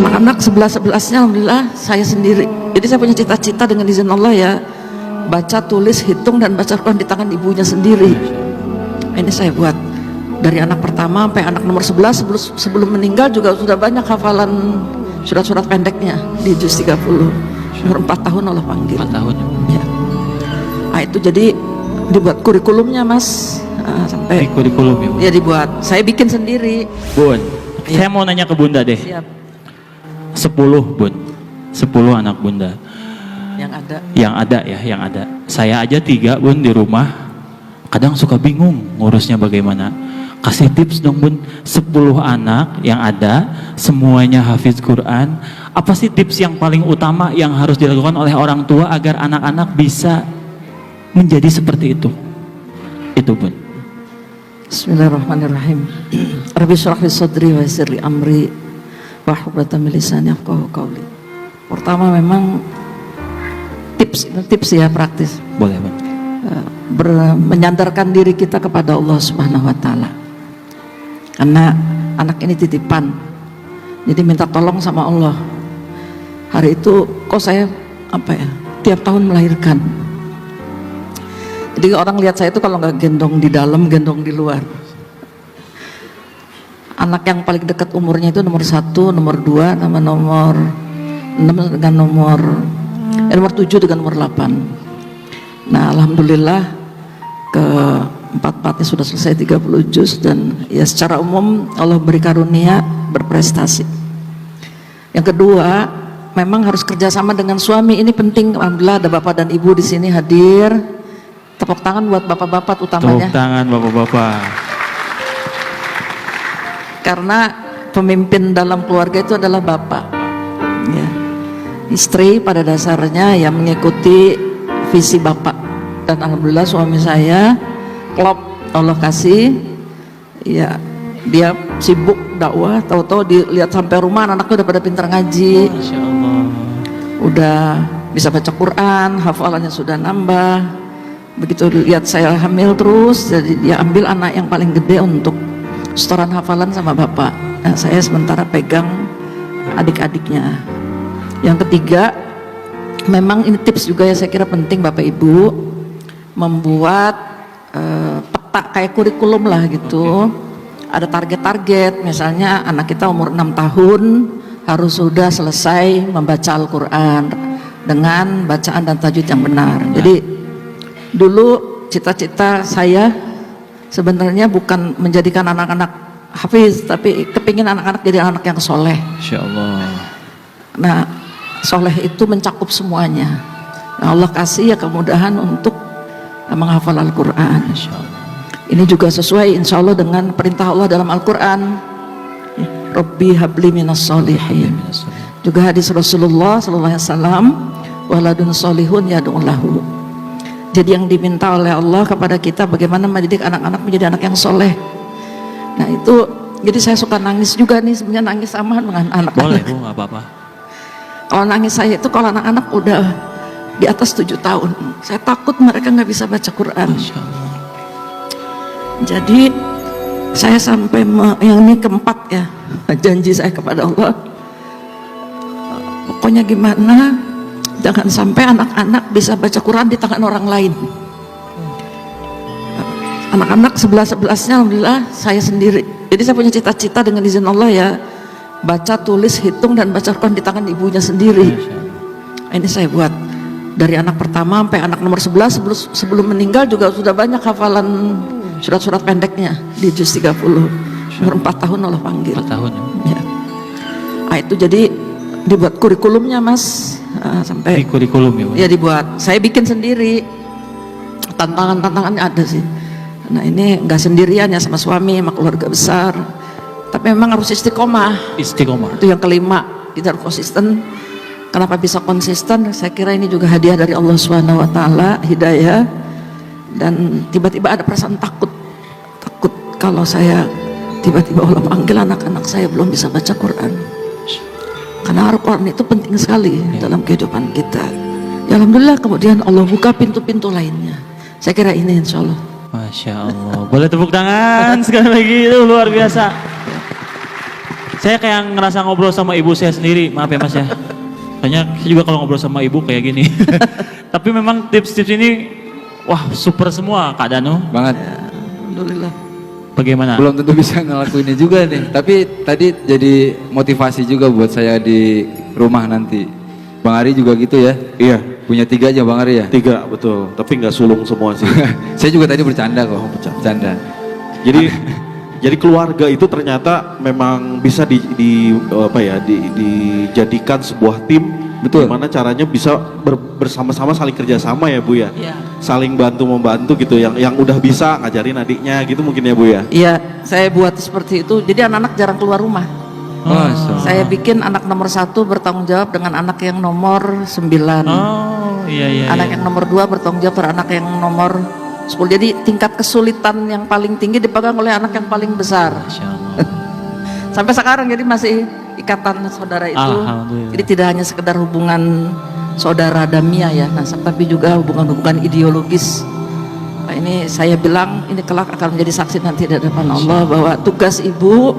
Anak-anak 11-11-nya alhamdulillah saya sendiri. Jadi saya punya cita-cita dengan izin Allah ya, baca, tulis, hitung dan baca Quran di tangan ibunya sendiri. Ini saya buat dari anak pertama sampai anak nomor 11 sebelum meninggal juga sudah banyak hafalan surat-surat pendeknya di juz 30. Umur 4 tahun Allah panggil. 4 tahun Ya. Nah, itu jadi dibuat kurikulumnya Mas. Sampai di kurikulum ya, Bu? ya dibuat. Saya bikin sendiri. Bun, Iya. saya mau nanya ke Bunda deh. Siap. 10 Bun, 10 anak Bunda Yang ada. yang ada. Saya aja 3 Bun di rumah, kadang suka bingung ngurusnya bagaimana. Kasih tips dong Bun, 10 anak yang ada, semuanya hafiz Quran. Apa sih tips yang paling utama yang harus dilakukan oleh orang tua agar anak-anak bisa menjadi seperti itu? Itu Bun. Bismillahirrahmanirrahim. Rabbi shrah li sadri wa yassir li amri wahlul 'uqdatam min lisani yafqahu qawli. Pertama memang tips ya, praktis. Boleh Bun. Menyandarkan diri kita kepada Allah Subhanahu wa taala. Karena anak ini titipan. Jadi minta tolong sama Allah. Hari itu kok saya tiap tahun melahirkan. Jadi orang lihat saya itu kalau nggak gendong di dalam, gendong di luar. Anak yang paling dekat umurnya itu nomor 1, nomor 2, nama nomor 6 dengan nomor 7 dengan nomor 8. Nah alhamdulillah ke-4-4-nya sudah selesai 30 juz dan ya secara umum Allah beri karunia berprestasi. Yang kedua, memang harus kerjasama dengan suami, ini penting. Alhamdulillah ada bapak dan ibu di sini hadir. Tepuk tangan buat bapak-bapak utamanya. Tepuk tangan bapak-bapak. Karena pemimpin dalam keluarga itu adalah bapak. Ya. Istri pada dasarnya yang mengikuti visi bapak. Dan alhamdulillah suami saya klop, Allah kasih. Ya, dia sibuk dakwah, tahu-tahu dilihat sampai rumah anaknya udah pada pintar ngaji. Masya Allah. Udah bisa baca Quran, hafalannya sudah nambah. Begitu lihat saya hamil terus, jadi dia ambil anak yang paling gede untuk setoran hafalan sama bapak. Nah, saya sementara pegang adik-adiknya. Yang ketiga, memang ini tips juga ya, saya kira penting Bapak Ibu membuat peta kayak kurikulum lah gitu. Ada target-target, misalnya anak kita umur 6 tahun harus sudah selesai membaca Al-Quran dengan bacaan dan tajwid yang benar. Jadi dulu cita-cita saya sebenarnya bukan menjadikan anak-anak hafiz, tapi kepingin anak-anak jadi anak yang soleh. Insya Allah. Nah, soleh itu mencakup semuanya. Nah, Allah kasih ya kemudahan untuk menghafal Al-Quran. Ini juga sesuai insya Allah dengan perintah Allah dalam Al-Quran. Rabbi habli minas solihin. Juga hadis Rasulullah SAW, waladun solihun yad'u lahu. Jadi yang diminta oleh Allah kepada kita bagaimana mendidik anak-anak menjadi anak yang soleh. Nah itu, jadi saya suka nangis juga nih, sebenarnya nangis sama dengan anak-anak. Boleh Bu, nggak apa-apa. Kalau nangis saya itu kalau anak-anak udah di atas 7 tahun, saya takut mereka nggak bisa baca Quran. Masya Allah. Jadi saya sampai yang ini keempat ya, janji saya kepada Allah, pokoknya gimana jangan sampai anak-anak bisa baca Quran di tangan orang lain. Anak-anak 11-11-nya alhamdulillah saya sendiri. Jadi saya punya cita-cita dengan izin Allah ya, baca, tulis, hitung dan baca Quran di tangan ibunya sendiri. Ini saya buat dari anak pertama sampai anak nomor 11 sebelum meninggal juga sudah banyak hafalan surat-surat pendeknya di juz 30. Umur 4 tahun Allah panggil. 4 tahun ya. Nah, itu jadi dibuat kurikulumnya Mas. Sampai di kurikulum ya Bu? Ya dibuat. Saya bikin sendiri. Tantangannya ada sih. Nah ini nggak sendirian ya, sama suami, sama keluarga besar. Tapi memang harus istiqomah. Istiqomah. Itu yang kelima, kita harus konsisten. Kenapa bisa konsisten? Saya kira ini juga hadiah dari Allah Subhanahu wa taala, hidayah. Dan tiba-tiba ada perasaan takut kalau saya tiba-tiba Allah panggil anak-anak saya belum bisa baca Quran. Karena Al-Quran itu penting sekali dalam kehidupan kita. Ya alhamdulillah kemudian Allah buka pintu-pintu lainnya. Saya kira ini insya Allah. Masya Allah. Boleh tepuk tangan sekali lagi, itu luar biasa. Saya kayak ngerasa ngobrol sama ibu saya sendiri, maaf ya Mas ya. Soalnya saya juga kalau ngobrol sama ibu kayak gini. Tapi memang tips-tips ini, wah super semua Kak Danu. Banget. Alhamdulillah. Bagaimana? Belum tentu bisa ngelakuinnya juga nih. Tapi tadi jadi motivasi juga buat saya di rumah nanti. Bang Ari juga gitu ya? Iya, Punya 3 aja Bang Ari ya? 3 betul. Tapi nggak sulung semua sih. Saya juga tadi bercanda kok. Bercanda. Jadi jadi keluarga itu ternyata memang bisa dijadikan sebuah tim. Betul. Gimana caranya bisa bersama-sama saling kerjasama ya Bu ya. Iya. Saling bantu membantu gitu. Yang udah bisa ngajarin adiknya gitu mungkin ya Bu ya. Iya, saya buat seperti itu. Jadi anak-anak jarang keluar rumah. Saya bikin anak nomor 1 bertanggung jawab dengan anak yang nomor 9. Oh iya. Anak yang nomor 2 bertanggung jawab dengan anak yang nomor 10. Jadi tingkat kesulitan yang paling tinggi dipegang oleh anak yang paling besar. Masya Allah. Sampai sekarang jadi masih ikatan saudara itu. Alhamdulillah. Jadi tidak hanya sekedar hubungan saudara damia ya, nah, tapi juga hubungan-hubungan ideologis. Nah, ini saya bilang ini kelak akan menjadi saksi nanti di hadapan Allah bahwa tugas ibu